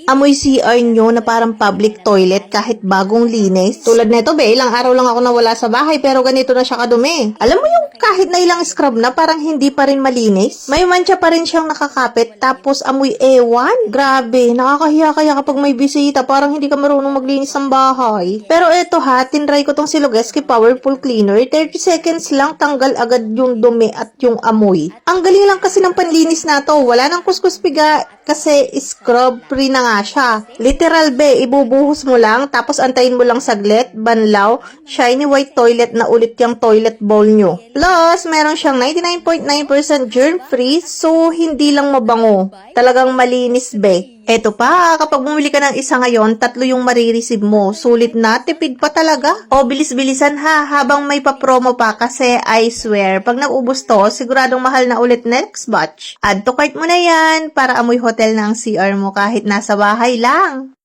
Amoy CR nyo na parang public toilet kahit bagong linis. Tulad nito, be, ilang araw lang ako nawala sa bahay pero ganito na siya kadumi. Alam mo yung kahit na ilang scrub na parang hindi pa rin malinis? May mancha pa rin siyang nakakapit tapos amoy ewan? Grabe, nakakahiya kaya kapag may bisita parang hindi ka marunong maglinis ng bahay. Pero eto ha, tinry ko tong Silogeski Powerful Cleaner. 30 seconds lang tanggal agad yung dumi at yung amoy. Ang galing lang kasi ng panlinis na to. Wala nang kuskus piga kasi scrub free na nga siya. Literal be, ibubuhos mo lang, tapos antayin mo lang saglit, banlaw, shiny white toilet na ulit yung toilet bowl nyo. Plus, meron siyang 99.9% germ-free, so hindi lang mabango. Talagang malinis be. Eto pa, kapag bumili ka ng isa ngayon, 3 yung marireceive mo. Sulit na, tipid pa talaga. O, bilis-bilisan ha, habang may pa-promo pa kasi I swear, pag naubos to, siguradong mahal na ulit next batch. Add to cart mo na yan para amoy hotel na ang CR mo kahit nasa bahay lang.